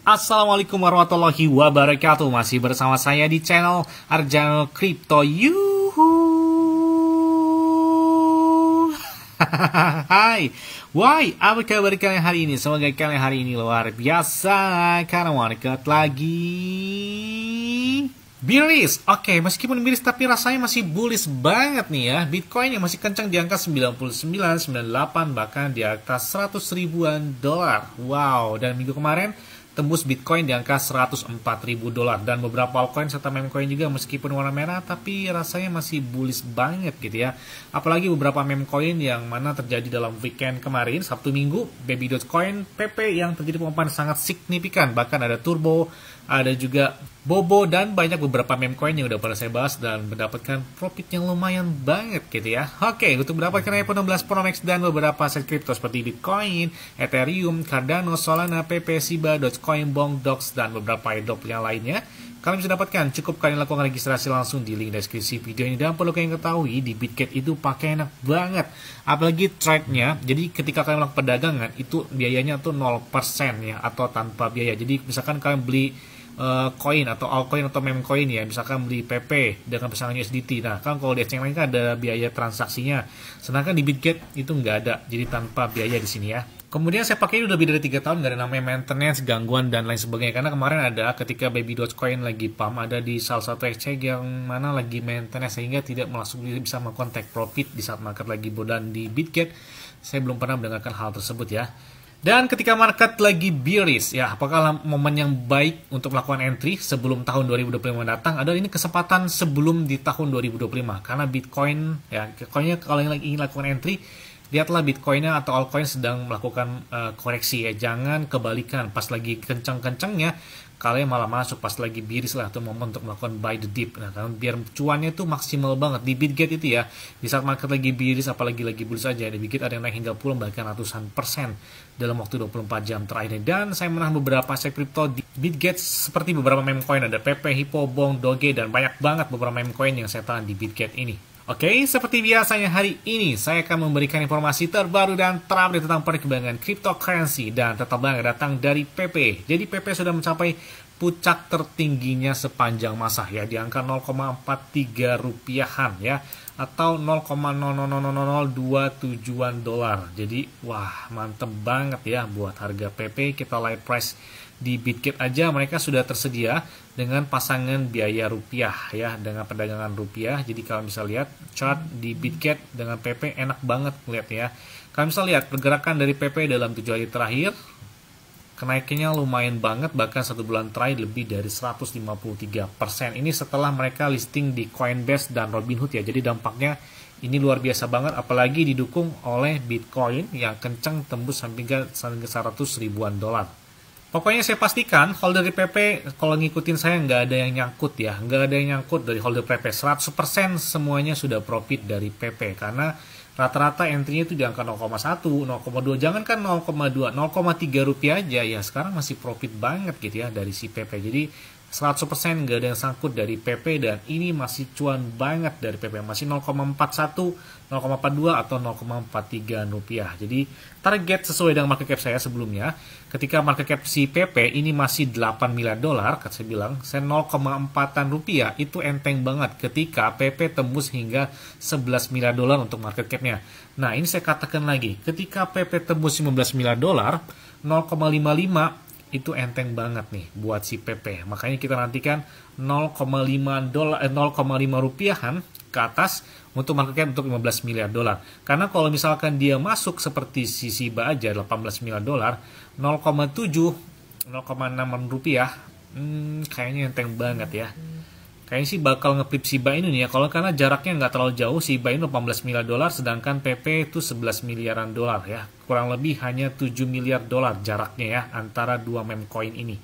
Assalamualaikum warahmatullahi wabarakatuh. Masih bersama saya di channel Arjano Crypto. Yuhu. Hai. Why? Apa kabar kalian hari ini? Semoga kalian hari ini luar biasa karena market lagi bearish. Oke, meskipun bearish tapi rasanya masih bullish banget nih ya. Bitcoin yang masih kencang di angka 99, 98 bahkan di atas 100 ribuan dolar. Wow, dan minggu kemarin tembus Bitcoin di angka 104 ribu dolar, dan beberapa altcoin serta meme coin juga meskipun warna merah tapi rasanya masih bullish banget gitu ya. Apalagi beberapa meme coin yang mana terjadi dalam weekend kemarin Sabtu Minggu, Baby Dogecoin, PP yang terjadi penguapan sangat signifikan, bahkan ada Turbo, ada juga Bobo, dan banyak beberapa meme coin yang udah pernah saya bahas dan mendapatkan profit yang lumayan banget gitu ya. Oke, untuk mendapatkan iPhone 16 Pro Max dan beberapa aset kripto seperti Bitcoin, Ethereum, Cardano, Solana, PP, Shiba, Dogecoin, Bong, Dox, dan beberapa airdrop yang lainnya, kalian bisa dapatkan. Cukup kalian lakukan registrasi langsung di link deskripsi video ini. Dan perlu kalian ketahui, di Bitget itu pakai enak banget, apalagi trade-nya. Jadi ketika kalian melakukan perdagangan itu biayanya tuh 0% ya, atau tanpa biaya. Jadi misalkan kalian beli koin atau altcoin atau meme coin ya, misalkan beli PP dengan pesangon USDT. Nah, kan kalau di exchange lain kan ada biaya transaksinya. Sedangkan di Bitget itu nggak ada, jadi tanpa biaya di sini ya. Kemudian saya pakai ini udah lebih dari 3 tahun, nggak ada namanya maintenance, gangguan, dan lain sebagainya. Karena kemarin ada ketika Baby Dogecoin lagi pump, ada di salah satu exchange yang mana lagi maintenance, sehingga tidak langsung bisa melakukan take profit di saat market lagi bodan. Di Bitget saya belum pernah mendengarkan hal tersebut ya. Dan ketika market lagi bearish ya, apakah momen yang baik untuk melakukan entry sebelum tahun 2025 datang? Adalah ini kesempatan sebelum di tahun 2025, karena Bitcoin ya, pokoknya kalau yang lagi ingin lakukan entry, lihatlah Bitcoinnya atau altcoin sedang melakukan koreksi ya. Jangan kebalikan, pas lagi kencang-kencangnya kalian malah masuk, pas lagi bearish lah itu momen untuk melakukan buy the dip. Nah, kan biar cuannya itu maksimal banget di Bitget itu ya. Di saat market lagi bearish, apalagi lagi bullish aja, di Bitget ada yang naik hingga puluhan bahkan ratusan persen dalam waktu 24 jam terakhir. Dan saya menang beberapa aset kripto di Bitget seperti beberapa meme coin, ada PP, Hippo, Bong, Doge, dan banyak banget beberapa meme coin yang saya tahan di Bitget ini. Oke, seperti biasanya hari ini saya akan memberikan informasi terbaru dan terupdate tentang perkembangan cryptocurrency, dan tetap banget datang dari PP. Jadi PP sudah mencapai puncak tertingginya sepanjang masa ya, di angka 0,43 rupiahan ya, atau 0,00027-an dolar. Jadi wah, mantep banget ya buat harga PP. Kita live price di Bitget aja mereka sudah tersedia dengan pasangan biaya rupiah ya, dengan perdagangan rupiah. Jadi kalian bisa lihat chart di Bitget dengan PP enak banget melihat ya. Kalian bisa lihat pergerakan dari PP dalam 7 hari terakhir, kenaikannya lumayan banget, bahkan 1 bulan terakhir lebih dari 153%. Ini setelah mereka listing di Coinbase dan Robinhood ya. Jadi dampaknya ini luar biasa banget, apalagi didukung oleh Bitcoin yang kencang tembus sampai 100 ribuan dolar. Pokoknya saya pastikan holder di PP kalau ngikutin saya nggak ada yang nyangkut ya, nggak ada yang nyangkut dari holder PP. 100% semuanya sudah profit dari PP, karena rata-rata entry-nya itu di angka 0,1, 0,2, jangan kan 0,2, 0,3 rupiah aja ya, sekarang masih profit banget gitu ya dari si PP. Jadi 100% nggak ada yang sangkut dari PP, dan ini masih cuan banget dari PP, masih 0,41, 0,42 atau 0,43 rupiah. Jadi target sesuai dengan market cap saya sebelumnya, ketika market cap si PP ini masih 8 miliar dolar, kata saya bilang, saya 0,4an rupiah itu enteng banget ketika PP tembus hingga 11 miliar dolar untuk market capnya. Nah, ini saya katakan lagi, ketika PP tembus 15 miliar dolar, 0,55 itu enteng banget nih buat si PP. Makanya kita nantikan 0,5 rupiahan ke atas untuk market cap untuk 15 miliar dolar. Karena kalau misalkan dia masuk seperti si Shiba aja 18 miliar dolar, 0,7, 0,6 rupiah, kayaknya enteng banget ya. Kayaknya sih bakal ngeflip Shiba ini nih ya, kalau karena jaraknya nggak terlalu jauh. Shiba ini 18 miliar dolar, sedangkan PP itu 11 miliaran dolar ya. Kurang lebih hanya 7 miliar dolar jaraknya ya antara dua meme coin ini.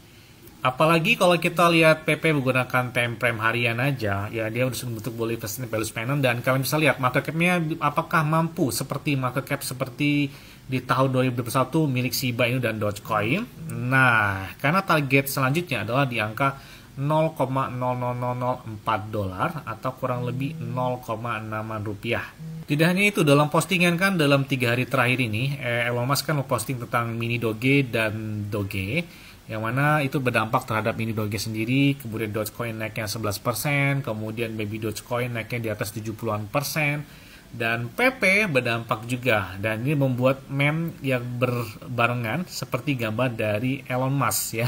Apalagi kalau kita lihat PP menggunakan time frame harian aja, ya dia udah bentuk Bollinger Band Spanner, dan kalian bisa lihat market cap-nya apakah mampu seperti market cap seperti di tahun 2021 milik Shiba Inu dan Dogecoin. Nah, karena target selanjutnya adalah di angka 0,00004 dolar atau kurang lebih 0,6 rupiah. Tidak hanya itu, dalam postingan kan dalam 3 hari terakhir ini Elon Musk kan memposting tentang mini Doge dan Doge. yang mana itu berdampak terhadap mini Doge sendiri. Kemudian Dogecoin naiknya 11%, kemudian Baby Dogecoin naiknya di atas 70-an%, dan PP berdampak juga, dan ini membuat meme yang berbarengan seperti gambar dari Elon Musk ya,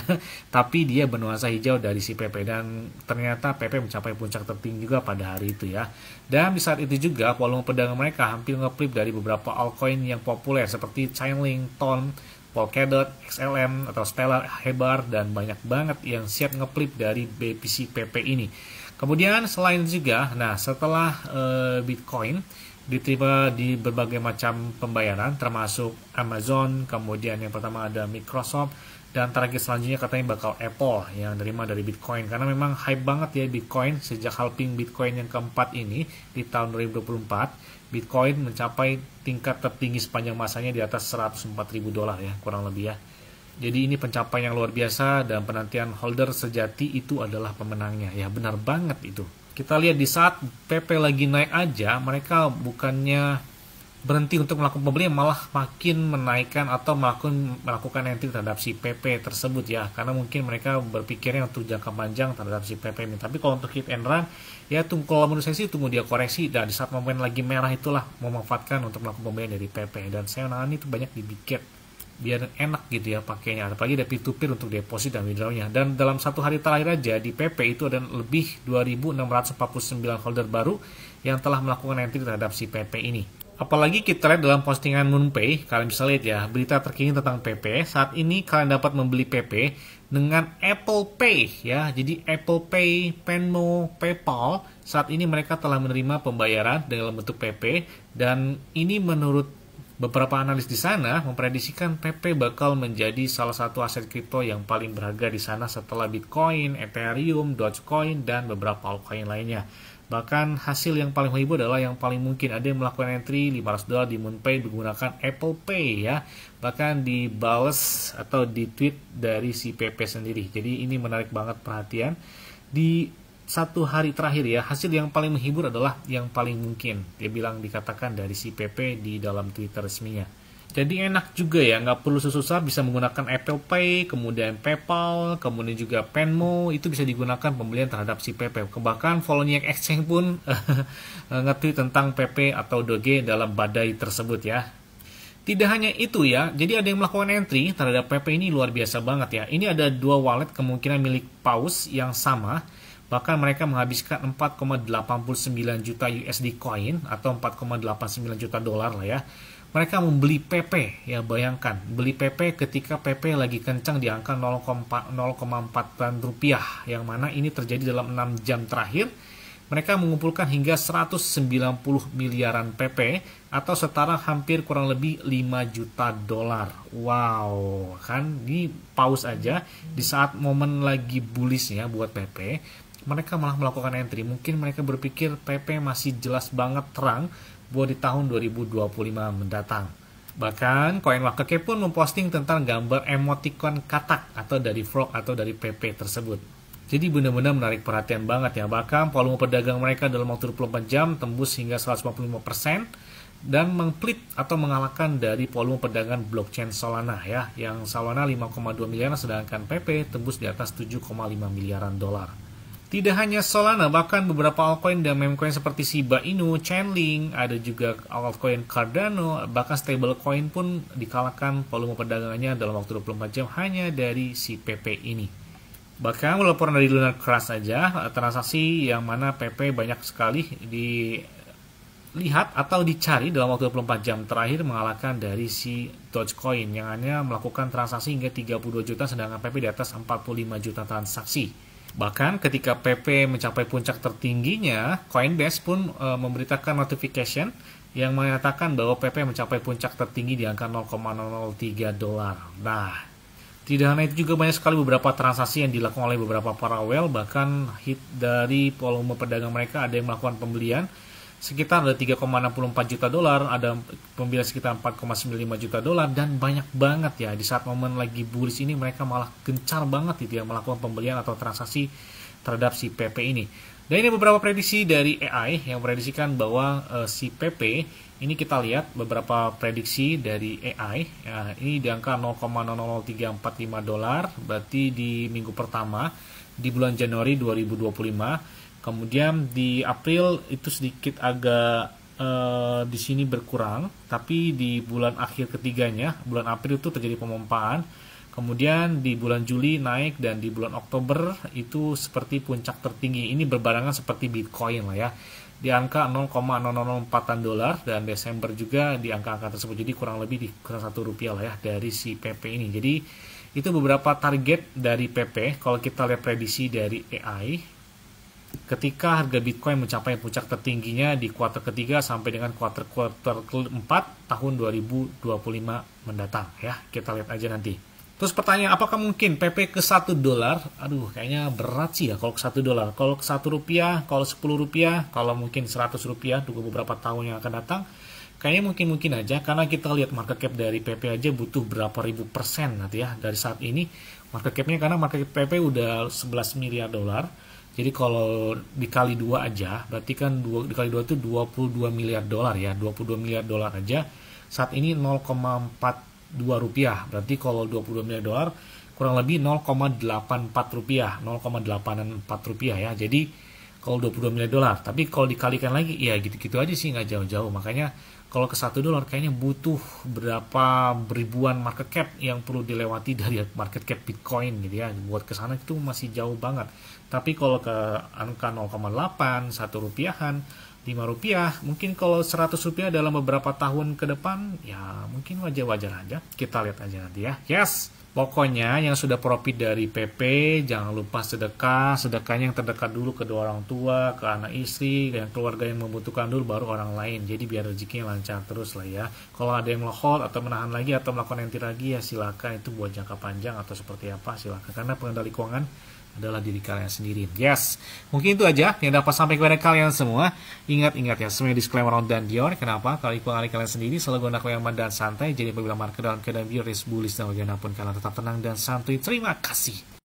tapi dia bernuansa hijau dari si PP, dan ternyata PP mencapai puncak tertinggi juga pada hari itu ya. Dan di saat itu juga volume perdagangan mereka hampir ngeflip dari beberapa altcoin yang populer seperti Chainlink, Ton, Polkadot, XLM atau Stellar, Hebar, dan banyak banget yang siap ngeflip dari BPC PP ini. Kemudian selain itu juga, nah setelah Bitcoin diterima di berbagai macam pembayaran termasuk Amazon, kemudian yang pertama ada Microsoft, dan target selanjutnya katanya bakal Apple yang terima dari Bitcoin, karena memang hype banget ya Bitcoin sejak halving Bitcoin yang keempat ini di tahun 2024. Bitcoin mencapai tingkat tertinggi sepanjang masanya di atas $104.000 ya, kurang lebih ya. Jadi ini pencapaian yang luar biasa, dan penantian holder sejati itu adalah pemenangnya ya, benar banget itu. Kita lihat di saat PP lagi naik aja, mereka bukannya berhenti untuk melakukan pembelian, malah makin menaikkan atau melakukan entry terhadap si PP tersebut ya, karena mungkin mereka berpikirnya untuk jangka panjang terhadap si PP ini. Tapi kalau untuk hit and run ya, kalau menurut saya sih tunggu dia koreksi, dan di saat momen lagi merah itulah memanfaatkan untuk melakukan pembelian dari PP. Dan saya menangani itu banyak di Biget biar enak gitu ya pakainya, apalagi ada P2P untuk deposit dan withdrawnya. Dan dalam satu hari terakhir aja di PP itu ada lebih 2.649 holder baru yang telah melakukan entry terhadap si PP ini. Apalagi kita lihat dalam postingan MoonPay, kalian bisa lihat ya berita terkini tentang PP. Saat ini kalian dapat membeli PP dengan Apple Pay ya. Jadi Apple Pay, Venmo, PayPal saat ini mereka telah menerima pembayaran dalam bentuk PP, dan ini menurut beberapa analis di sana memprediksikan PP bakal menjadi salah satu aset kripto yang paling berharga di sana setelah Bitcoin, Ethereum, Dogecoin, dan beberapa altcoin lainnya. Bahkan hasil yang paling menghibur adalah yang paling mungkin ada yang melakukan entry $500 di MoonPay menggunakan Apple Pay ya. Bahkan dibales atau di tweet dari si PP sendiri. Jadi ini menarik banget perhatian. Di satu hari terakhir ya, hasil yang paling menghibur adalah yang paling mungkin, dia bilang, dikatakan dari si PP di dalam Twitter resminya. Jadi enak juga ya, nggak perlu susah bisa menggunakan Apple Pay, kemudian PayPal, kemudian juga Venmo, itu bisa digunakan pembelian terhadap si PP. Bahkan Poloniex Exchange pun nge-tweet tentang PP atau Doge dalam badai tersebut ya. Tidak hanya itu ya, jadi ada yang melakukan entry terhadap PP ini luar biasa banget ya. Ini ada dua wallet kemungkinan milik Paus yang sama. Bahkan mereka menghabiskan 4,89 juta USD coin atau 4,89 juta dolar lah ya. Mereka membeli PP ya, bayangkan beli PP ketika PP lagi kencang di angka 0,4 rupiah, yang mana ini terjadi dalam 6 jam terakhir. Mereka mengumpulkan hingga 190 miliaran PP atau setara hampir kurang lebih 5 juta dolar. Wow, kan ini paus aja di saat momen lagi bullish-nya buat PP. Mereka malah melakukan entry. Mungkin mereka berpikir PP masih jelas banget terang buat di tahun 2025 mendatang. Bahkan CoinWakeke pun memposting tentang gambar emoticon katak atau dari frog atau dari PP tersebut. Jadi benar-benar menarik perhatian banget ya. Bahkan volume perdagangan mereka dalam waktu 24 jam tembus hingga 155% dan mengflip atau mengalahkan dari volume perdagangan blockchain Solana ya. Yang Solana 5,2 miliar sedangkan PP tembus di atas 7,5 miliaran dolar. Tidak hanya Solana, bahkan beberapa altcoin dan memecoin seperti Shiba Inu, Chainlink, ada juga altcoin Cardano, bahkan stablecoin pun dikalahkan volume perdagangannya dalam waktu 24 jam hanya dari si PP ini. Bahkan laporan dari Lunar Crash saja, transaksi yang mana PP banyak sekali dilihat atau dicari dalam waktu 24 jam terakhir mengalahkan dari si Dogecoin yang hanya melakukan transaksi hingga 32 juta sedangkan PP di atas 45 juta transaksi. Bahkan ketika PP mencapai puncak tertingginya, Coinbase pun memberitakan notification yang menyatakan bahwa PP mencapai puncak tertinggi di angka 0,003 dolar. Nah, tidak hanya itu juga banyak sekali beberapa transaksi yang dilakukan oleh beberapa para whale, bahkan hit dari volume perdagangan mereka ada yang melakukan pembelian sekitar ada 3,64 juta dolar, ada pembelian sekitar 4,95 juta dolar, dan banyak banget ya di saat momen lagi bullish ini mereka malah gencar banget gitu ya melakukan pembelian atau transaksi terhadap si PP ini. Dan ini beberapa prediksi dari AI yang prediksikan bahwa si PP ini kita lihat beberapa prediksi dari AI. Ya, ini di angka 0,00345 dolar, berarti di minggu pertama di bulan Januari 2025. Kemudian di April itu sedikit agak di sini berkurang, tapi di bulan akhir ketiganya, bulan April itu terjadi pemompaan. Kemudian di bulan Juli naik, dan di bulan Oktober itu seperti puncak tertinggi. Ini berbarengan seperti Bitcoin lah ya, di angka 0,004 dolar, dan Desember juga di angka-angka tersebut. Jadi kurang lebih di kurang Rp1 lah ya dari si PP ini. Jadi itu beberapa target dari PP. Kalau kita lihat prediksi dari AI, ketika harga Bitcoin mencapai puncak tertingginya di kuartal ketiga sampai dengan kuartal keempat tahun 2025 mendatang ya. Kita lihat aja nanti. Terus pertanyaan, apakah mungkin PP ke 1 dolar? Aduh, kayaknya berat sih ya kalau ke 1 dolar. Kalau ke 1 rupiah, kalau 10 rupiah, kalau mungkin 100 rupiah, tunggu beberapa tahun yang akan datang. Kayaknya mungkin aja, karena kita lihat market cap dari PP aja butuh berapa ribu persen nanti ya dari saat ini. Market capnya, karena market cap PP udah 11 miliar dolar. Jadi kalau dikali 2 aja, berarti kan dikali 2 itu 22 miliar dolar ya. 22 miliar dolar aja. Saat ini 0,42 rupiah. Berarti kalau 22 miliar dolar kurang lebih 0,84 rupiah. 0,84 rupiah ya. Jadi kalau 22 miliar dolar. Tapi kalau dikalikan lagi ya gitu-gitu aja sih, nggak jauh-jauh. Makanya kalau ke 1 dolar kayaknya butuh berapa ribuan market cap yang perlu dilewati dari market cap Bitcoin gitu ya. Buat ke sana itu masih jauh banget. Tapi kalau ke angka 0,8, 1 rupiahan, 5 rupiah, mungkin kalau 100 rupiah dalam beberapa tahun ke depan, ya mungkin wajar-wajar aja. Kita lihat aja nanti ya. Yes, pokoknya yang sudah profit dari PP, jangan lupa sedekah. Sedekahnya yang terdekat dulu ke kedua orang tua, ke anak istri, dan keluarga yang membutuhkan dulu, baru orang lain. Jadi biar rezekinya lancar terus lah ya. Kalau ada yang hold atau menahan lagi atau melakukan enti lagi, ya silakan, itu buat jangka panjang atau seperti apa, silakan. Karena pengendali keuangan adalah diri kalian sendiri. Yes, mungkin itu aja yang dapat sampai kepada kalian semua. Ingat ya, semuanya disclaimer on dan beyond. Kenapa? Kalau keuangan kalian sendiri selalu gunakan yang aman dan santai. Jadi apabila market dalam keadaan bullish dan bagaimanapun, kalian tetap tenang dan santuy. Terima kasih.